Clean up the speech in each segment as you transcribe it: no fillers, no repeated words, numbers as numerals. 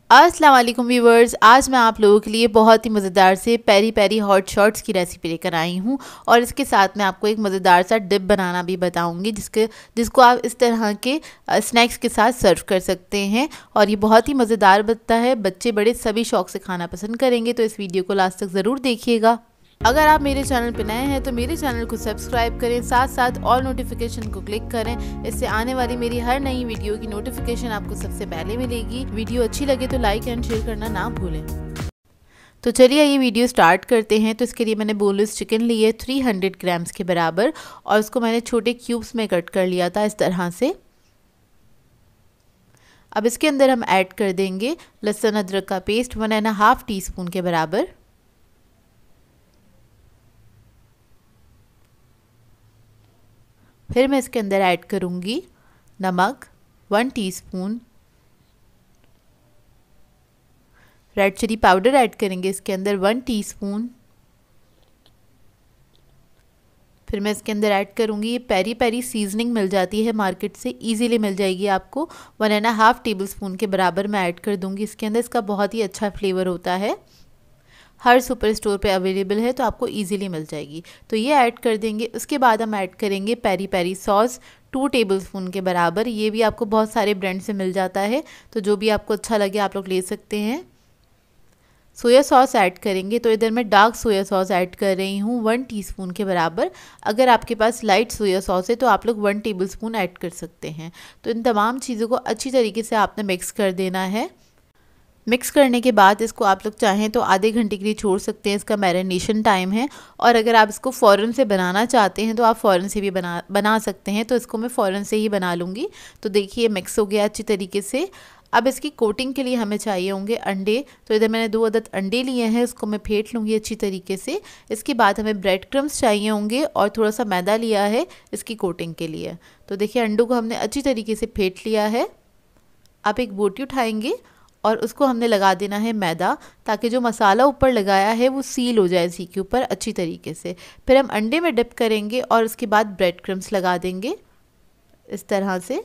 अस्सलाम वालेकुम व्यूवर्स, आज मैं आप लोगों के लिए बहुत ही मज़ेदार से पेरी पेरी हॉट शॉट्स की रेसिपी लेकर आई हूँ। और इसके साथ मैं आपको एक मज़ेदार सा डिप बनाना भी बताऊँगी जिसको आप इस तरह के स्नैक्स के साथ सर्व कर सकते हैं। और ये बहुत ही मज़ेदार बनता है, बच्चे बड़े सभी शौक़ से खाना पसंद करेंगे। तो इस वीडियो को लास्ट तक ज़रूर देखिएगा। अगर आप मेरे चैनल पर नए हैं तो मेरे चैनल को सब्सक्राइब करें, साथ साथ ऑल नोटिफिकेशन को क्लिक करें। इससे आने वाली मेरी हर नई वीडियो की नोटिफिकेशन आपको सबसे पहले मिलेगी। वीडियो अच्छी लगे तो लाइक एंड शेयर करना ना भूलें। तो चलिए ये वीडियो स्टार्ट करते हैं। तो इसके लिए मैंने बोनलेस चिकन ली है 300 ग्राम्स के बराबर, और उसको मैंने छोटे क्यूब्स में कट कर लिया था इस तरह से। अब इसके अंदर हम ऐड कर देंगे लहसुन अदरक का पेस्ट 1.5 टीस्पून के बराबर। फिर मैं इसके अंदर ऐड करूँगी नमक 1 teaspoon, red chilli powder add करेंगे इसके अंदर 1 टीस्पून। फिर मैं इसके अंदर ऐड करूँगी ये पेरी पेरी सीजनिंग मिल जाती है मार्केट से, इजीली मिल जाएगी आपको। 1.5 टेबलस्पून के बराबर मैं ऐड कर दूँगी इसके अंदर। इसका बहुत ही अच्छा फ्लेवर होता है, हर सुपर स्टोर पे अवेलेबल है तो आपको इजीली मिल जाएगी। तो ये ऐड कर देंगे। उसके बाद हम ऐड करेंगे पेरी पेरी सॉस 2 टेबलस्पून के बराबर। ये भी आपको बहुत सारे ब्रांड से मिल जाता है, तो जो भी आपको अच्छा लगे आप लोग ले सकते हैं। सोया सॉस ऐड करेंगे, तो इधर मैं डार्क सोया सॉस ऐड कर रही हूँ 1 टीस्पून के बराबर। अगर आपके पास लाइट सोया सॉस है तो आप लोग 1 टेबलस्पून ऐड कर सकते हैं। तो इन तमाम चीज़ों को अच्छी तरीके से आपने मिक्स कर देना है। मिक्स करने के बाद इसको आप लोग चाहें तो आधे घंटे के लिए छोड़ सकते हैं, इसका मैरिनेशन टाइम है। और अगर आप इसको फ़ौरन से बनाना चाहते हैं तो आप फ़ौरन से भी बना सकते हैं। तो इसको मैं फ़ौरन से ही बना लूँगी। तो देखिए मिक्स हो गया अच्छी तरीके से। अब इसकी कोटिंग के लिए हमें चाहिए होंगे अंडे। तो इधर मैंने 2 अदद अंडे लिए हैं, उसको मैं फेंट लूँगी अच्छी तरीके से। इसके बाद हमें ब्रेड क्रम्स चाहिए होंगे और थोड़ा सा मैदा लिया है इसकी कोटिंग के लिए। तो देखिए अंडों को हमने अच्छी तरीके से फेंट लिया है। अब एक बोटी उठाएंगे और उसको हमने लगा देना है मैदा, ताकि जो मसाला ऊपर लगाया है वो सील हो जाए इसी के ऊपर अच्छी तरीके से। फिर हम अंडे में डिप करेंगे और उसके बाद ब्रेड क्रम्स लगा देंगे इस तरह से।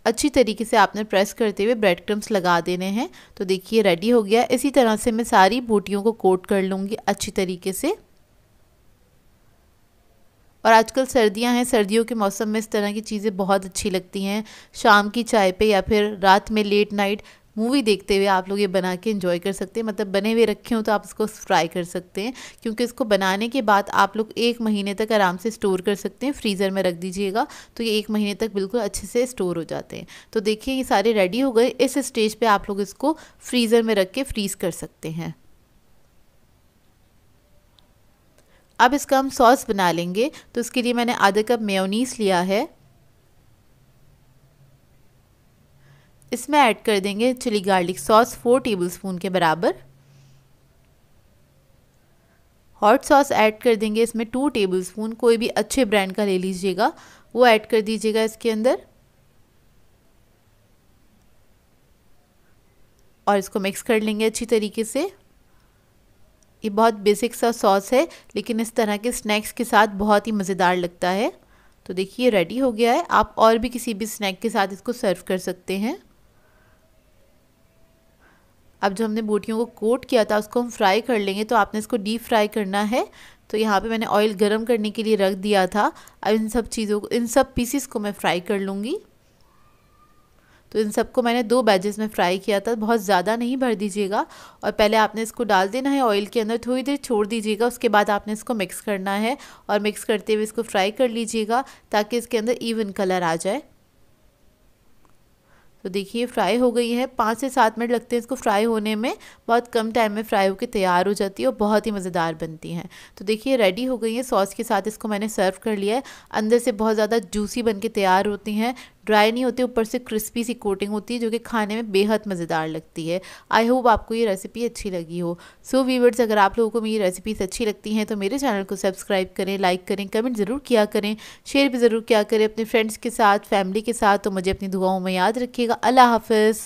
अच्छी तरीके से आपने प्रेस करते हुए ब्रेड क्रम्स लगा देने हैं। तो देखिए रेडी हो गया। इसी तरह से मैं सारी बोटियों को कोट कर लूँगी अच्छी तरीके से। और आजकल सर्दियां हैं, सर्दियों के मौसम में इस तरह की चीज़ें बहुत अच्छी लगती हैं। शाम की चाय पे या फिर रात में लेट नाइट मूवी देखते हुए आप लोग ये बना के एंजॉय कर सकते हैं। मतलब बने हुए रखे हो तो आप इसको फ्राई कर सकते हैं, क्योंकि इसको बनाने के बाद आप लोग 1 महीने तक आराम से स्टोर कर सकते हैं। फ्रीज़र में रख दीजिएगा तो ये 1 महीने तक बिल्कुल अच्छे से स्टोर हो जाते हैं। तो देखिए ये सारे रेडी हो गए। इस स्टेज पर आप लोग इसको फ्रीज़र में रख के फ्रीज़ कर सकते हैं। अब इसका हम सॉस बना लेंगे। तो इसके लिए मैंने आधा कप मेयोनीज लिया है। इसमें ऐड कर देंगे चिली गार्लिक सॉस 4 टेबलस्पून के बराबर। हॉट सॉस ऐड कर देंगे इसमें 2 टेबलस्पून, कोई भी अच्छे ब्रांड का ले लीजिएगा, वो ऐड कर दीजिएगा इसके अंदर। और इसको मिक्स कर लेंगे अच्छी तरीके से। ये बहुत बेसिक सा सॉस है, लेकिन इस तरह के स्नैक्स के साथ बहुत ही मज़ेदार लगता है। तो देखिए रेडी हो गया है। आप और भी किसी भी स्नैक के साथ इसको सर्व कर सकते हैं। अब जो हमने बोटियों को कोट किया था उसको हम फ्राई कर लेंगे। तो आपने इसको डीप फ्राई करना है। तो यहाँ पे मैंने ऑयल गरम करने के लिए रख दिया था। अब इन सब पीसीस को मैं फ्राई कर लूँगी। तो इन सबको मैंने 2 बैचेस में फ्राई किया था, बहुत ज़्यादा नहीं भर दीजिएगा। और पहले आपने इसको डाल देना है ऑयल के अंदर, थोड़ी देर छोड़ दीजिएगा। उसके बाद आपने इसको मिक्स करना है और मिक्स करते हुए इसको फ्राई कर लीजिएगा, ताकि इसके अंदर इवन कलर आ जाए। तो देखिए फ्राई हो गई है। 5 से 7 मिनट लगते हैं इसको फ्राई होने में। बहुत कम टाइम में फ्राई होकर तैयार हो जाती है और बहुत ही मज़ेदार बनती हैं। तो देखिए रेडी हो गई है। सॉस के साथ इसको मैंने सर्व कर लिया है। अंदर से बहुत ज़्यादा जूसी बन के तैयार होती हैं, ड्राई नहीं होती, ऊपर से क्रिस्पी सी कोटिंग होती है, जो कि खाने में बेहद मज़ेदार लगती है। आई होप आपको ये रेसिपी अच्छी लगी हो। सो व्यूअर्स, अगर आप लोगों को मेरी रेसिपीज़ अच्छी लगती हैं तो मेरे चैनल को सब्सक्राइब करें, लाइक करें, कमेंट ज़रूर किया करें, शेयर भी ज़रूर किया करें अपने फ्रेंड्स के साथ, फैमिली के साथ। तो मुझे अपनी दुआओं में याद रखिएगा। अल्लाह हाफ़िज़।